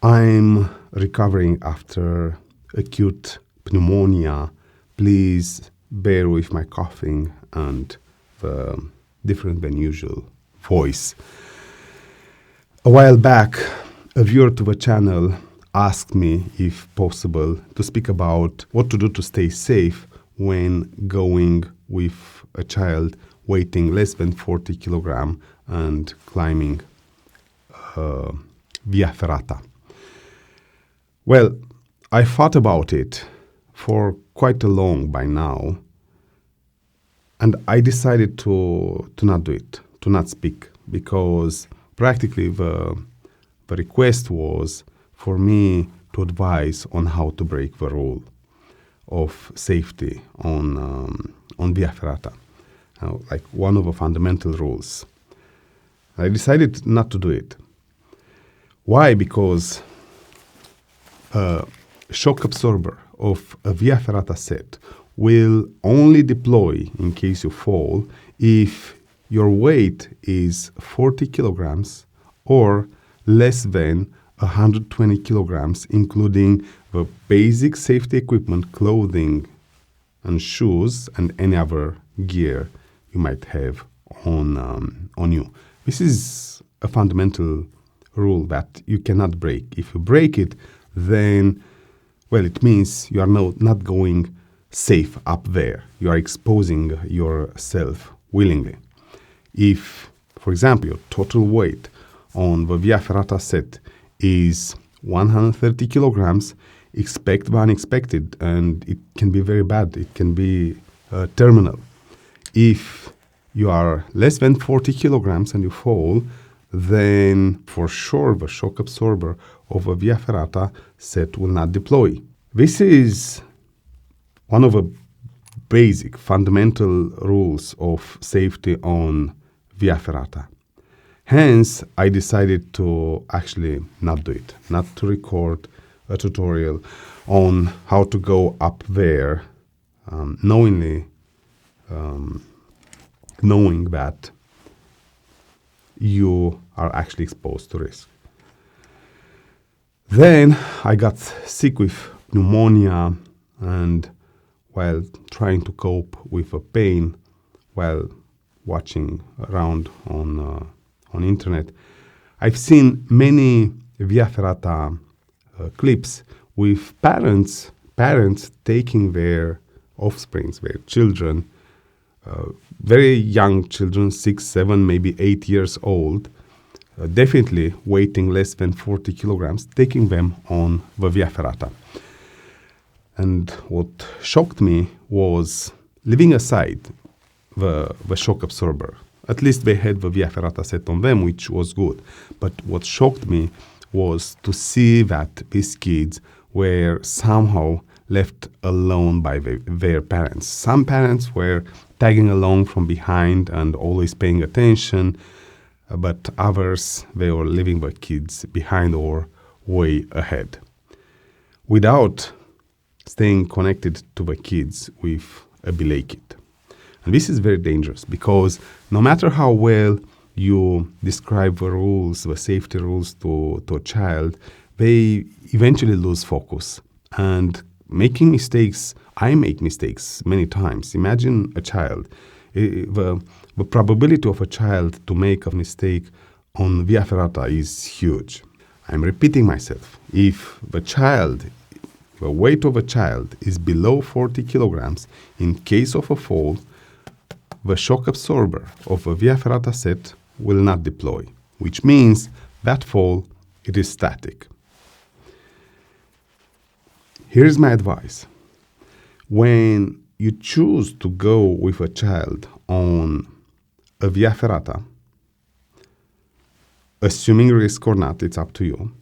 I'm recovering after acute pneumonia. Please bear with my coughing and the different than usual voice. A while back, a viewer to the channel asked me, if possible, to speak about what to do to stay safe when going with a child weighing less than 40 kilograms and climbing Via Ferrata. Well, I thought about it for quite a long by now, and I decided to not do it, to not speak, because practically the request was for me to advise on how to break the rule of safety on Via Ferrata, like one of the fundamental rules. I decided not to do it. Why? Because a shock absorber of a Via Ferrata set will only deploy in case you fall if your weight is 40 kilograms or less than 120 kilograms, including the basic safety equipment, clothing and shoes, and any other gear you might have on you. This is a fundamental rule that you cannot break. If you break it, then, well, it means you are not going safe up there. You are exposing yourself willingly. If, for example, your total weight on the Via Ferrata set is 130 kilograms, expect the unexpected, and it can be very bad. It can be terminal. If you are less than 40 kilograms and you fall, then for sure the shock absorber of a Via Ferrata set will not deploy. This is one of the basic fundamental rules of safety on Via Ferrata. Hence, I decided to actually not do it, not to record a tutorial on how to go up there, knowing that you are actually exposed to risk. Then I got sick with pneumonia, and while trying to cope with the pain, while watching around on internet, I've seen many Via Ferrata clips with parents taking their offsprings, their children, very young children, 6, 7, maybe 8 years old, definitely weighing less than 40 kilograms, taking them on the Via Ferrata. And what shocked me was, leaving aside the shock absorber, at least they had the Via Ferrata set on them, which was good. But what shocked me was to see that these kids were somehow left alone by their parents. Some parents were tagging along from behind and always paying attention, but others, they were leaving the kids behind or way ahead, without staying connected to the kids with a belay kit. And this is very dangerous, because no matter how well you describe the rules, the safety rules to a child, they eventually lose focus. And making mistakes, I make mistakes many times. Imagine a child. The probability of a child to make a mistake on Via Ferrata is huge. I'm repeating myself. If the weight of a child is below 40 kilograms, in case of a fall, the shock absorber of a Via Ferrata set will not deploy, which means that fall, it is static. Here's my advice. When you choose to go with a child on a Via Ferrata, assuming risk or not, it's up to you,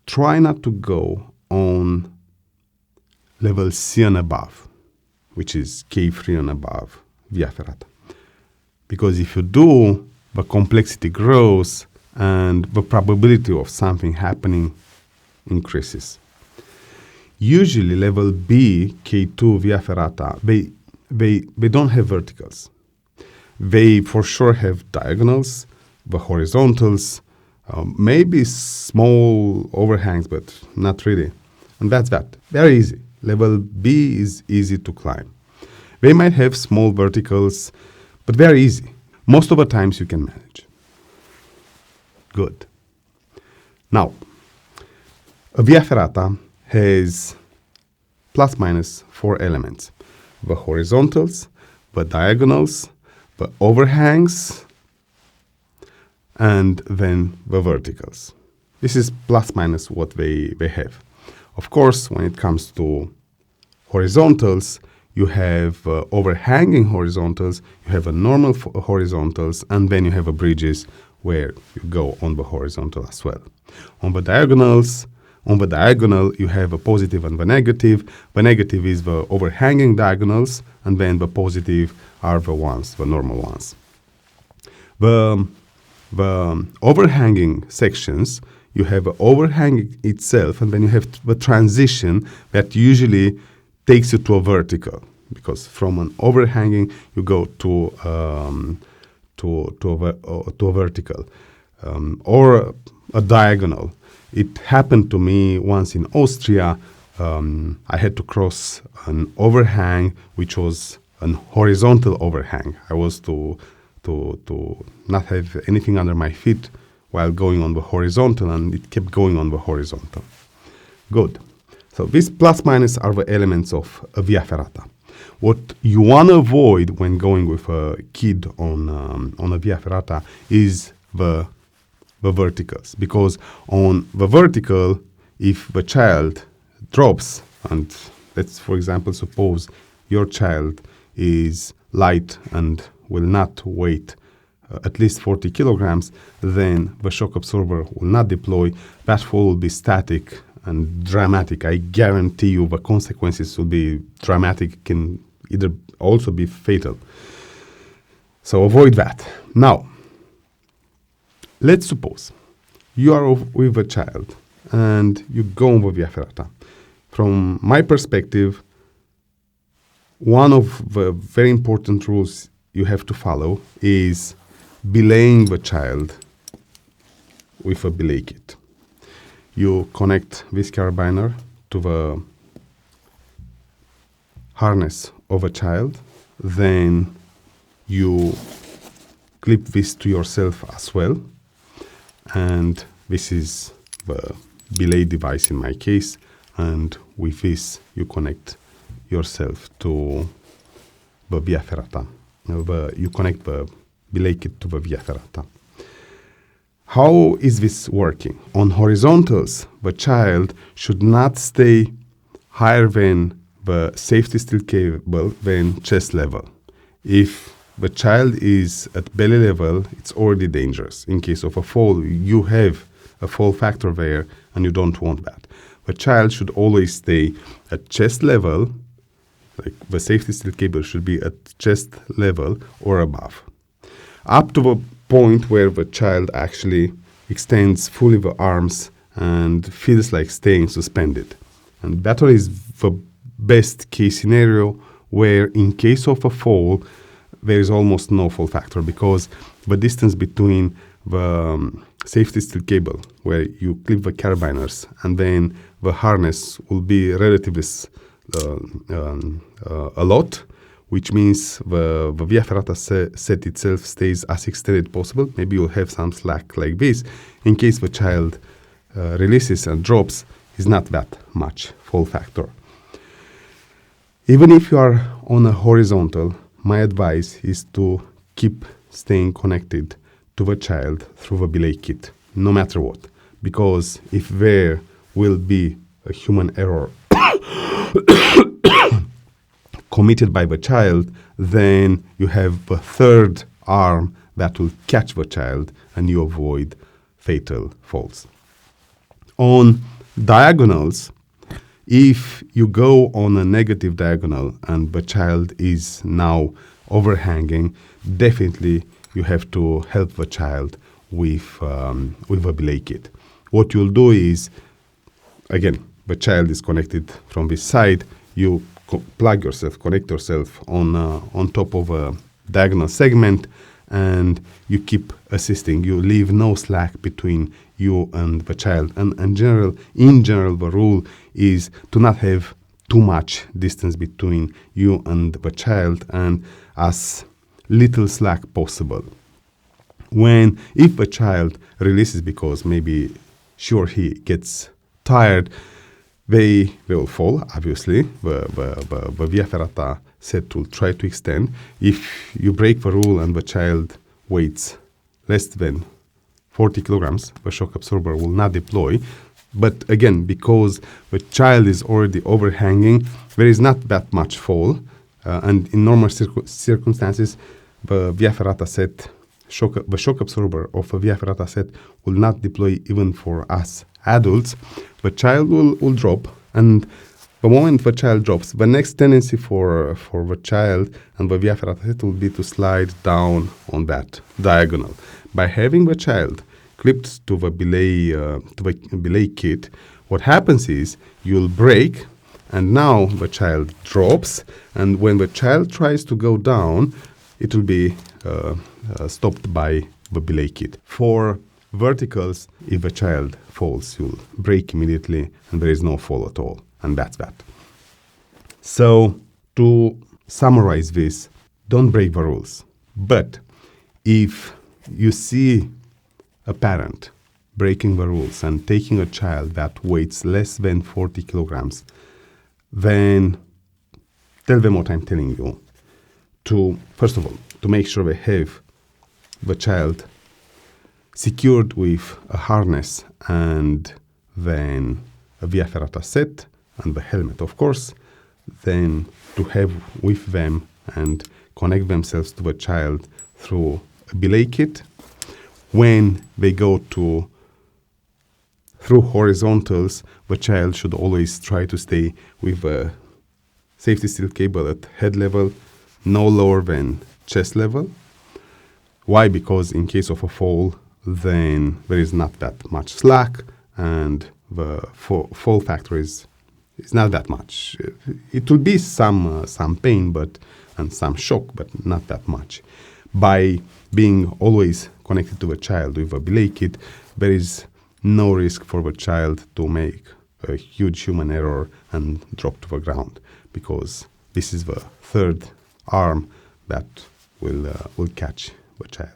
try not to go on level C and above, which is K3 and above Via Ferrata. Because if you do, the complexity grows and the probability of something happening increases. Usually level B, K2 Via Ferrata, they don't have verticals. They for sure have diagonals, the horizontals, Maybe small overhangs, but not really. And that's that. Very easy. Level B is easy to climb. They might have small verticals, but very easy. Most of the times you can manage. Good. Now, a Via Ferrata has plus minus 4 elements. The horizontals, the diagonals, the overhangs, and then the verticals. This is plus minus what they have. Of course, when it comes to horizontals, you have overhanging horizontals, you have a normal horizontals, and then you have a bridges where you go on the horizontal as well. On the diagonal, you have a positive and the negative. The negative is the overhanging diagonals, and then the positive are the ones, the normal ones. The overhanging sections, you have the overhang itself, and then you have the transition that usually takes you to a vertical, because from an overhanging you go to a vertical or a diagonal. It happened to me once in Austria. I had to cross an overhang, which was an horizontal overhang. I was to not have anything under my feet while going on the horizontal, and it kept going on the horizontal. Good. So these plus minus are the elements of a Via Ferrata. What you want to avoid when going with a kid on a Via Ferrata is the verticals, because on the vertical, if the child drops, and let's for example suppose your child is light and will not weigh at least 40 kilograms, then the shock absorber will not deploy. That fall will be static and dramatic. I guarantee you the consequences will be dramatic, can either also be fatal. So avoid that. Now, let's suppose you are with a child and you go on the Via Ferrata. From my perspective, one of the very important rules you have to follow is belaying the child with a belay kit. You connect this carabiner to the harness of a child, then you clip this to yourself as well, and this is the belay device in my case, and with this you connect yourself to the Via Ferrata. You connect the belay kit to the Via Ferrata. How is this working? On horizontals, the child should not stay higher than the safety steel cable than chest level. If the child is at belly level, it's already dangerous. In case of a fall, you have a fall factor there, and you don't want that. The child should always stay at chest level, like the safety steel cable should be at chest level or above, up to the point where the child actually extends fully the arms and feels like staying suspended. And that is the best case scenario, where in case of a fall, there is almost no fall factor, because the distance between the safety steel cable, where you clip the carabiners, and then the harness will be relatively a lot, which means the Via Ferrata set itself stays as extended possible. Maybe you'll have some slack like this. In case the child releases and drops, is not that much fall factor. Even if you are on a horizontal, my advice is to keep staying connected to the child through the belay kit, no matter what. Because if there will be a human error committed by the child, then you have the third arm that will catch the child, and you avoid fatal falls. On diagonals, if you go on a negative diagonal and the child is now overhanging, definitely you have to help the child with a belay kit. What you'll do is, again, the child is connected from this side, you connect yourself on top of a diagonal segment, and you keep assisting. You leave no slack between you and the child. And in general, the rule is to not have too much distance between you and the child, and as little slack possible. If the child releases because maybe she or he gets tired, they will fall, obviously. The Via Ferrata set will try to extend. If you break the rule and the child weighs less than 40 kilograms, the shock absorber will not deploy. But again, because the child is already overhanging, there is not that much fall. And in normal circumstances, the Via Ferrata set, the shock absorber of a Via Ferrata set will not deploy even for us adults. The child will drop, and the moment the child drops, the next tendency for the child and the Via Ferrata set will be to slide down on that diagonal. By having the child clipped to the belay kit, what happens is you'll break, and now the child drops, and when the child tries to go down, it will be stopped by the belay kit. For verticals, if a child falls, you'll break immediately, and there is no fall at all, and that's that. So, to summarize this, don't break the rules. But if you see a parent breaking the rules and taking a child that weighs less than 40 kilograms, then tell them what I'm telling you. First of all, to make sure they have the child secured with a harness and then a Via Ferrata set and the helmet, of course, then to have with them and connect themselves to the child through a belay kit. When they go through horizontals, the child should always try to stay with a safety steel cable at head level, no lower than chest level. Why? Because in case of a fall, then there is not that much slack, and the fall factor is not that much. It will be some pain, and some shock, but not that much. By being always connected to the child with a belay kit, there is no risk for the child to make a huge human error and drop to the ground, because this is the third arm that will catch the child.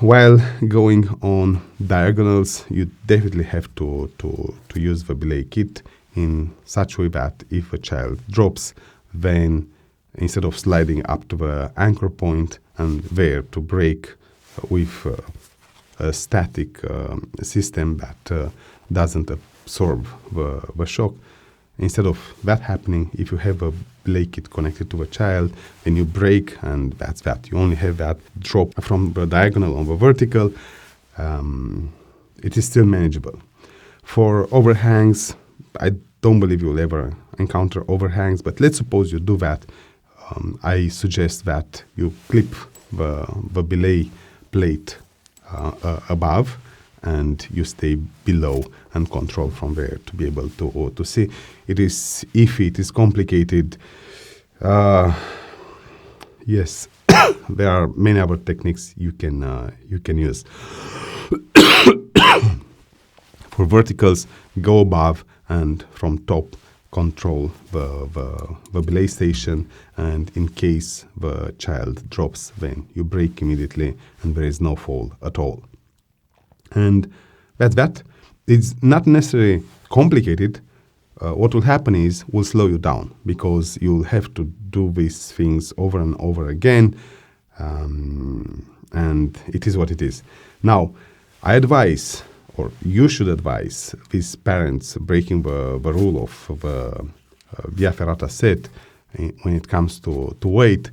While going on diagonals, you definitely have to use the belay kit in such a way that if a child drops, then instead of sliding up to the anchor point and there to break with a static system that doesn't absorb the shock, instead of that happening, if you have a belay kit connected to a child, then you break, and that's that. You only have that drop from the diagonal on the vertical. It is still manageable. For overhangs, I don't believe you'll ever encounter overhangs, but let's suppose you do that. I suggest that you clip the belay plate above, and you stay below and control from there to be able to see. It is iffy, it is complicated. Yes, there are many other techniques you can use. For verticals, go above and from top control the belay station, and in case the child drops, then you brake immediately and there is no fall at all. And that's that. It's not necessarily complicated. What will happen is will slow you down, because you'll have to do these things over and over again, and it is what it is. Now, I advise, or you should advise, these parents breaking the rule of the Via Ferrata set when it comes to weight.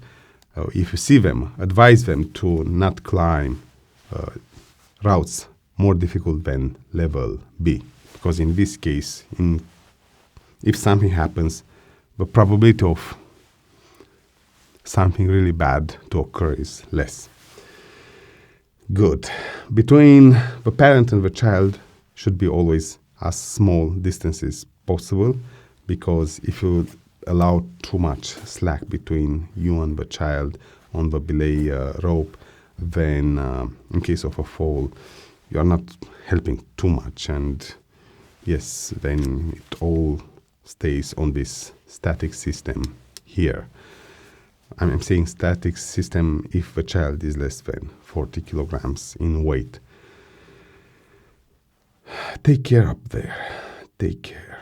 If you see them, advise them to not climb routes more difficult than level B, because in this case, if something happens, the probability of something really bad to occur is less. Good. Between the parent and the child should be always as small distances possible, because if you allow too much slack between you and the child, on the belay rope, then in case of a fall, you are not helping too much, and yes, then it all stays on this static system here. I'm saying static system if the child is less than 40 kilograms in weight. Take care up there. Take care.